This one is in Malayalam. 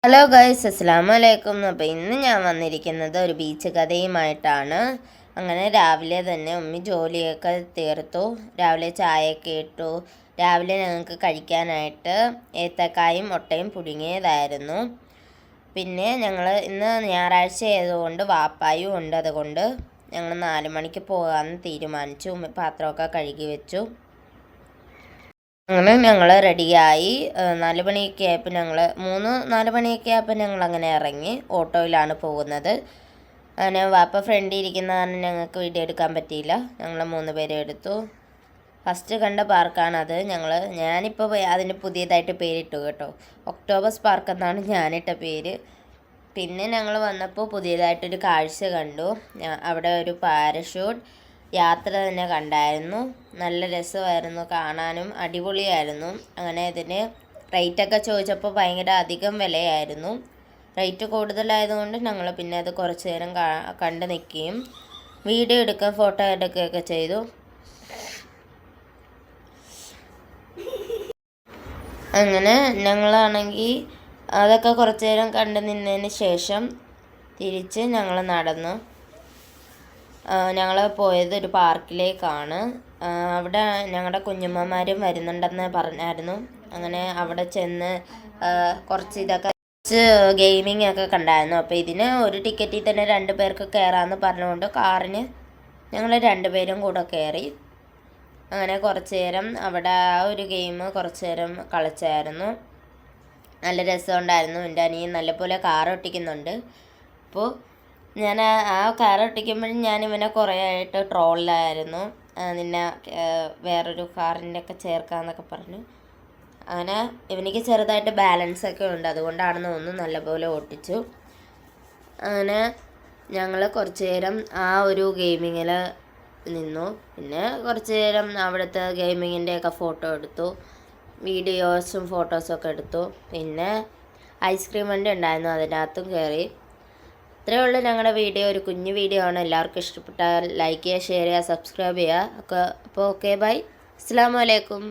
ഹലോ ഗൈസ്, അസ്സലാമു അലൈക്കും. അപ്പോൾ ഇന്ന് ഞാൻ വന്നിരിക്കുന്നത് ഒരു ബീച്ച് കഥയുമായിട്ടാണ്. അങ്ങനെ രാവിലെ തന്നെ ഉമ്മി ജോലിയൊക്കെ തീർത്തു. രാവിലെ ചായയൊക്കെ ഇട്ടു. രാവിലെ ഞങ്ങൾക്ക് കഴിക്കാനായിട്ട് ഏത്തക്കായും മുട്ടയും പുഴുങ്ങിയതായിരുന്നു. പിന്നെ ഞങ്ങൾ ഇന്ന് ഞായറാഴ്ച ആയതുകൊണ്ട് വാപ്പായും ഉണ്ട്. അതുകൊണ്ട് ഞങ്ങൾ 4 മണിക്ക് പോകാമെന്ന് തീരുമാനിച്ചു. ഉമ്മി പാത്രമൊക്കെ കഴുകി വെച്ചു. അങ്ങനെ ഞങ്ങൾ റെഡിയായി. 4 മണിയൊക്കെ ആയപ്പോൾ ഞങ്ങൾ അങ്ങനെ ഇറങ്ങി. ഓട്ടോയിലാണ് പോകുന്നത്. അങ്ങനെ വാപ്പ ഫ്രണ്ടിൽ ഇരിക്കുന്ന കാരണം ഞങ്ങൾക്ക് വീഡിയോ എടുക്കാൻ പറ്റിയില്ല. ഞങ്ങൾ 3 പേരെ എടുത്തു. ഫസ്റ്റ് കണ്ട പാർക്കാണത്. ഞാനിപ്പോൾ അതിന് പുതിയതായിട്ട് പേരിട്ടു കേട്ടോ. ഒക്ടോബസ് പാർക്ക് എന്നാണ് ഞാനിട്ട പേര്. പിന്നെ ഞങ്ങൾ വന്നപ്പോൾ പുതിയതായിട്ടൊരു കാഴ്ച കണ്ടു. അവിടെ ഒരു പാരഷൂട്ട് യാത്ര തന്നെ കണ്ടായിരുന്നു. നല്ല രസമായിരുന്നു, കാണാനും അടിപൊളിയായിരുന്നു. അങ്ങനെ ഇതിന് റേറ്റൊക്കെ ചോദിച്ചപ്പോൾ ഭയങ്കര അധികം വിലയായിരുന്നു. റേറ്റ് കൂടുതലായതുകൊണ്ട് ഞങ്ങൾ പിന്നെ അത് കുറച്ച് നേരം കണ്ടു നിൽക്കുകയും വീഡിയോ എടുക്കുകയും ഫോട്ടോ എടുക്കുകയൊക്കെ ചെയ്തു. അങ്ങനെ ഞങ്ങളാണെങ്കിൽ അതൊക്കെ കുറച്ച് നേരം കണ്ടു നിന്നതിന് ശേഷം തിരിച്ച് ഞങ്ങൾ നടന്നു. ഞങ്ങൾ പോയത് ഒരു പാർക്കിലേക്കാണ്. അവിടെ ഞങ്ങളുടെ കുഞ്ഞമ്മമാരും വരുന്നുണ്ടെന്ന് പറഞ്ഞായിരുന്നു. അങ്ങനെ അവിടെ ചെന്ന് കുറച്ച് ഗെയിമിംഗ് ഒക്കെ കണ്ടായിരുന്നു. അപ്പോൾ ഇതിന് ഒരു ടിക്കറ്റിൽ തന്നെ 2 പേർക്ക് കയറാമെന്ന് പറഞ്ഞുകൊണ്ട് കാറിന് ഞങ്ങൾ 2 പേരും കൂടെ കയറി. അങ്ങനെ കുറച്ച് നേരം അവിടെ ആ ഒരു ഗെയിം കുറച്ച് നേരം കളിച്ചായിരുന്നു. നല്ല രസമുണ്ടായിരുന്നു. എൻ്റെ അനിയൻ നല്ലപോലെ കാർ ഓട്ടിക്കുന്നുണ്ട്. അപ്പോൾ ഞാൻ ആ കാർ ഓട്ടിക്കുമ്പോഴും ഞാൻ ഇവനെ കുറേ ആയിട്ട് ട്രോളിലായിരുന്നു. നിന്നെ വേറൊരു കാറിൻ്റെ ഒക്കെ ചേർക്കാമെന്നൊക്കെ പറഞ്ഞു. അങ്ങനെ ഇവനിക്ക് ചെറുതായിട്ട് ബാലൻസ് ഒക്കെ ഉണ്ട്, അതുകൊണ്ടാണെന്ന് തോന്നുന്നു നല്ലപോലെ ഓട്ടിച്ചു. അങ്ങനെ ഞങ്ങൾ കുറച്ച് നേരം ആ ഒരു ഗെയിമിങ്ങിൽ നിന്നു. പിന്നെ കുറച്ച് നേരം അവിടുത്തെ ഗെയിമിങ്ങിൻ്റെയൊക്കെ ഫോട്ടോ എടുത്തു. വീഡിയോസും ഫോട്ടോസും ഒക്കെ എടുത്തു. പിന്നെ ഐസ്ക്രീം വണ്ടി ഉണ്ടായിരുന്നു, അതിനകത്തും കയറി. ഇത്രയേ ഉള്ളൂ ഞങ്ങളുടെ വീഡിയോ. ഒരു കുഞ്ഞു വീഡിയോ ആണ്. എല്ലാവർക്കും ഇഷ്ടപ്പെട്ടാൽ ലൈക്ക് ചെയ്യുക, ഷെയർ ചെയ്യുക, സബ്സ്ക്രൈബ് ചെയ്യുക. അപ്പോൾ ഓക്കെ, ബൈ. അസ്സലാമു അലൈക്കും.